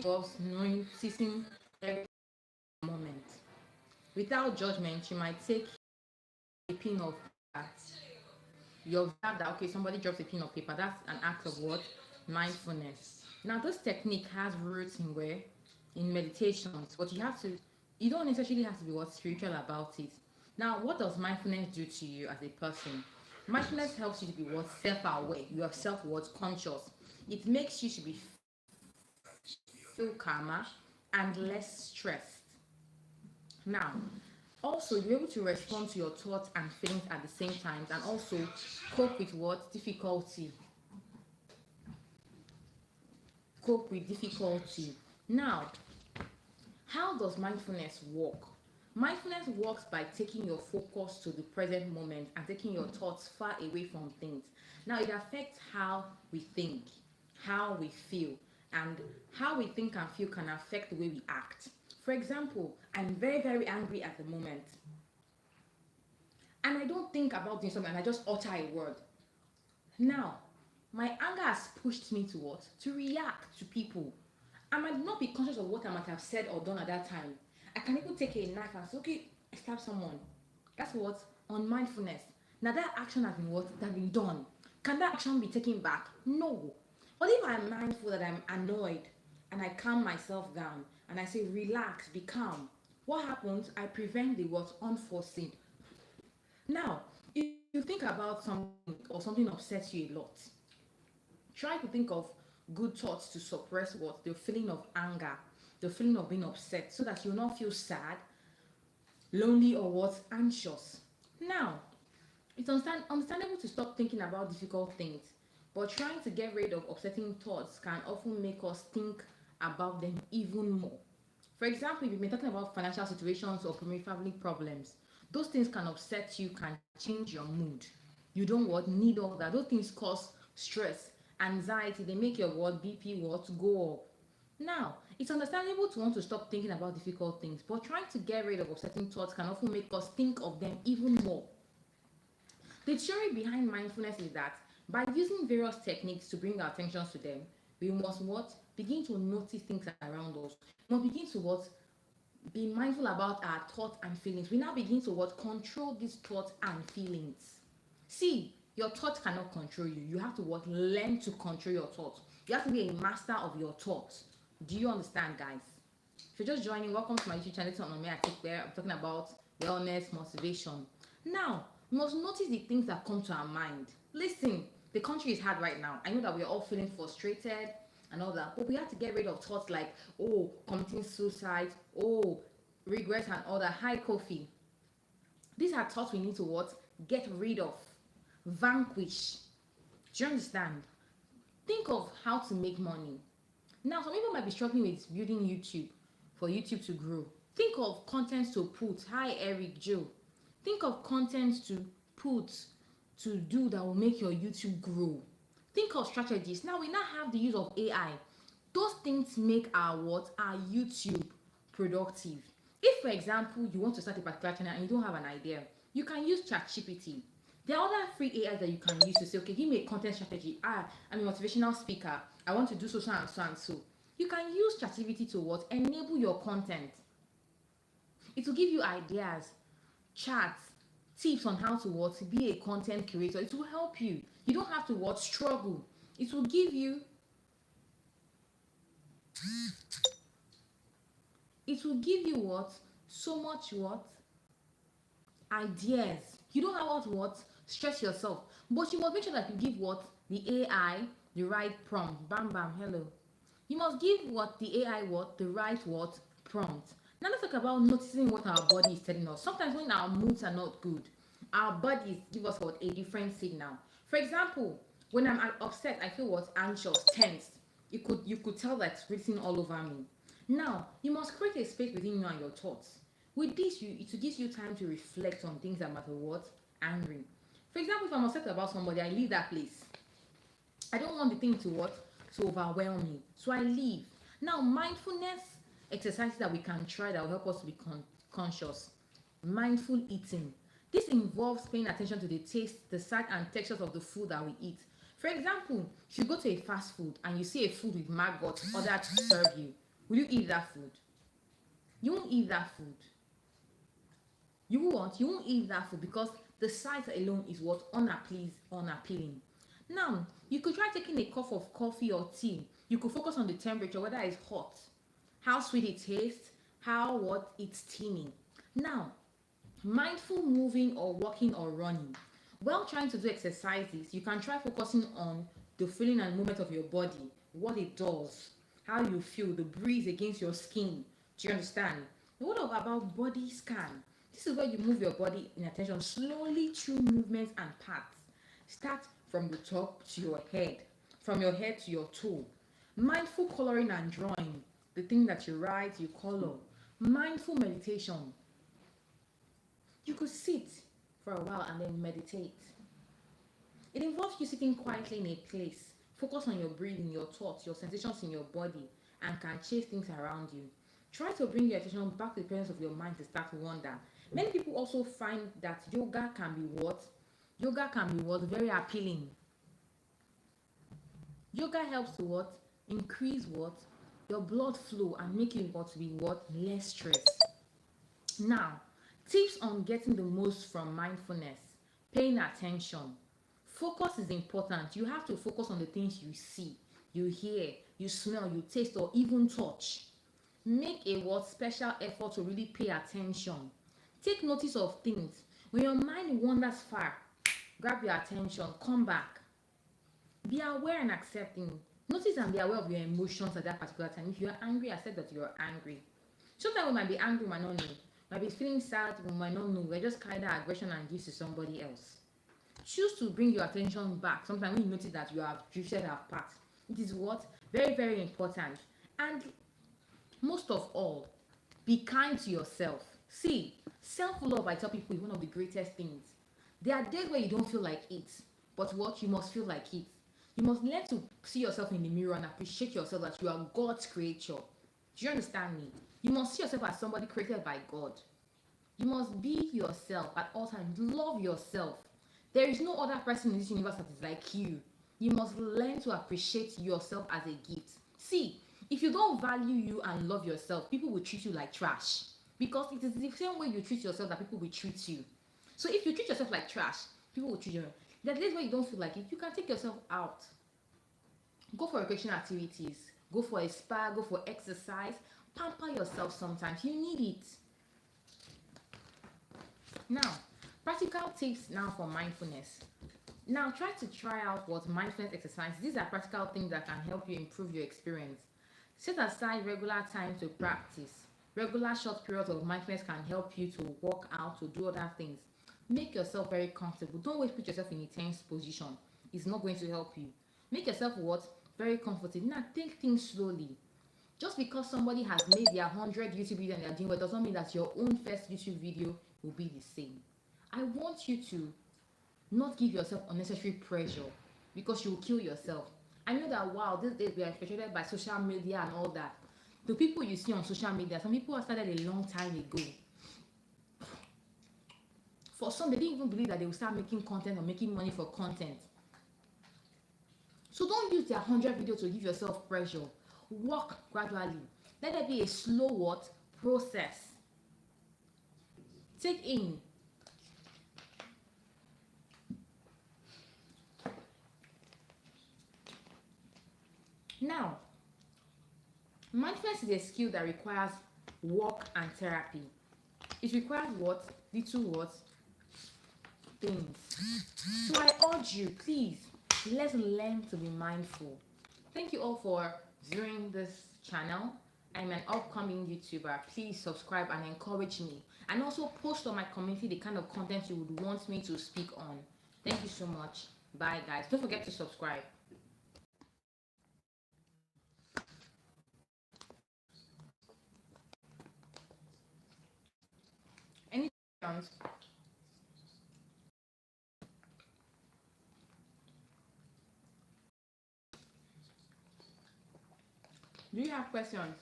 involves knowing, ceasing every moment. Without judgment, you might take a pin of paper. You observe that, okay, somebody drops a pin of paper. That's an act of what? Mindfulness. Now, this technique has roots in where? In meditations, but you don't necessarily have to be what? Spiritual about it. Now, what does mindfulness do to you as a person? Mindfulness helps you to be what? Self-aware. You are self-what? Conscious. It makes you to be feel calmer and less stressed. Now, also you're able to respond to your thoughts and feelings at the same time, and also cope with what? Difficulty. Cope with difficulty. Now, how does mindfulness work? Mindfulness works by taking your focus to the present moment and taking your thoughts far away from things. Now, it affects how we think, how we feel, and how we think and feel can affect the way we act. For example, I'm very, very angry at the moment, and I don't think about doing something and I just utter a word. Now, my anger has pushed me to what? To react to people. I might not be conscious of what I might have said or done at that time. I can even take a knife and say, okay, I stab someone. That's what? On mindfulness. Now that action has been what? That has been done. Can that action be taken back? No. But if I'm mindful that I'm annoyed and I calm myself down and I say, relax, be calm, what happens? I prevent the what? Unforeseen. Now, if you think about something or something upsets you a lot, try to think of good thoughts to suppress what? The feeling of anger, the feeling of being upset, so that you not feel sad, lonely, or what? Anxious. Now, it's understandable to stop thinking about difficult things, but trying to get rid of upsetting thoughts can often make us think about them even more. For example, if you've been talking about financial situations or family problems, those things can upset you, can change your mood. You don't what? Need all that. Those things cause stress, anxiety, they make your what? BP what? Go up. Now, it's understandable to want to stop thinking about difficult things, but trying to get rid of upsetting thoughts can often make us think of them even more. The theory behind mindfulness is that by using various techniques to bring our attention to them, we must what? Begin to notice things around us. We must begin to what? Be mindful about our thoughts and feelings. We now begin to what? Control these thoughts and feelings. See, your thoughts cannot control you. You have to what? Learn to control your thoughts. You have to be a master of your thoughts. Do you understand, guys? If you're just joining, welcome to my YouTube channel. It's on me. I take there. I'm talking about wellness, motivation. Now, we must notice the things that come to our mind. Listen, the country is hard right now. I know that we're all feeling frustrated and all that, but we have to get rid of thoughts like, oh, committing suicide, oh, regret and all that. High coffee. These are thoughts we need to what? Get rid of, vanquish. Do you understand? Think of how to make money. Now, some people might be struggling with building YouTube for YouTube to grow. Think of content to put. Hi, Eric Joe. Think of content to put, to do that will make your YouTube grow. Think of strategies. Now we now have the use of AI. Those things make our what? Our YouTube productive. If, for example, you want to start a particular channel and you don't have an idea, you can use ChatGPT. There are other free AIs that you can use to say, okay, give me a content strategy. I'm a motivational speaker. I want to do so and so and so. You can use ChatGPT to what? Enable your content. It will give you ideas, charts, tips on how to what? Be a content creator. It will help you. You don't have to what? Struggle. It will give you what? So much what? Ideas. You don't have to what? Stress yourself. But you must make sure that you give what? The AI the right prompt. Bam bam, hello. You must give what? The AI what? The right what? Prompt. Now let's talk about noticing what our body is telling us. Sometimes when our moods are not good, our bodies give us what? A different signal. For example, when I'm upset, I feel what? Anxious, tense. You could tell that it's written all over me. Now, you must create a space within you and your thoughts. With this, it gives you time to reflect on things that matter what? Angry. For example, if I'm upset about somebody, I leave that place. I don't want the thing to what? To overwhelm me. So I leave. Now, mindfulness exercises that we can try that will help us to be conscious. Mindful eating. This involves paying attention to the taste, the sight, and textures of the food that we eat. For example, if you go to a fast food and you see a food with maggots ordered to serve you, Will you eat that food? You won't eat that food. You won't eat that food because the sight alone is what unappealing. Now, you could try taking a cup of coffee or tea. You could focus on the temperature, whether it's hot, how sweet it tastes, how what it's steaming. Now, mindful moving or walking or running. While trying to do exercises, you can try focusing on the feeling and movement of your body, what it does, how you feel, the breeze against your skin. Do you understand? What about body scan? This is where you move your body in attention slowly through movements and paths. Start from the top to your head, from your head to your toe. Mindful coloring and drawing, the thing that you write, you color. Mindful meditation, you could sit for a while and then meditate. It involves you sitting quietly in a place, focus on your breathing, your thoughts, your sensations in your body, and can chase things around you. Try to bring your attention back to the presence of your mind to start to wonder. Many people also find that yoga can be what? Yoga can be what? Very appealing. Yoga helps to what? Increase what? Your blood flow and make you what to be what? Less stressed. Now, tips on getting the most from mindfulness. Paying attention. Focus is important. You have to focus on the things you see, you hear, you smell, you taste, or even touch. Make a what special effort to really pay attention. Take notice of things. When your mind wanders far, grab your attention, come back. Be aware and accepting. Notice and be aware of your emotions at that particular time. If you are angry, accept that you are angry. Sometimes we might be angry, we might not know. We might be feeling sad, we might not know. We're just carrying that aggression and give to somebody else. Choose to bring your attention back. Sometimes when you notice that you have drifted apart, it is what? Very, very important. And most of all, be kind to yourself. See, self-love, I tell people, is one of the greatest things. There are days where you don't feel like it, but what? You must feel like it. You must learn to see yourself in the mirror and appreciate yourself that you are God's creature. Do you understand me? You must see yourself as somebody created by God. You must be yourself at all times. Love yourself. There is no other person in this universe that is like you. You must learn to appreciate yourself as a gift. See, if you don't value you and love yourself, people will treat you like trash. Because it is the same way you treat yourself that people will treat you. So if you treat yourself like trash, people will treat you. There are days where you don't feel like it, you can take yourself out. Go for recreational activities. Go for a spa, go for exercise. Pamper yourself sometimes. You need it. Now, practical tips now for mindfulness. Now, try out what mindfulness exercise. These are practical things that can help you improve your experience. Set aside regular time to practice. Regular short periods of mindfulness can help you to walk out, to do other things. Make yourself very comfortable. Don't always put yourself in a tense position. It's not going to help you. Make yourself what? Very comfortable. Now, take things slowly. Just because somebody has made their 100 YouTube videos and they're doing well doesn't mean that your own first YouTube video will be the same. I want you to not give yourself unnecessary pressure because you will kill yourself. I know that wow, these days we are frustrated by social media and all that. The people you see on social media, some people have started a long time ago. For some, they didn't even believe that they will start making content or making money for content. So don't use their 100 videos to give yourself pressure. Work gradually. Let there be a slow what? Process. Take in. Now, mindfulness is a skill that requires work and therapy. It requires what? Little what? Things. So I urge you, please, let's learn to be mindful. Thank you all for viewing this channel. I'm an upcoming YouTuber. Please subscribe and encourage me. And also post on my community the kind of content you would want me to speak on. Thank you so much. Bye guys. Don't forget to subscribe. Any questions? Do you have questions?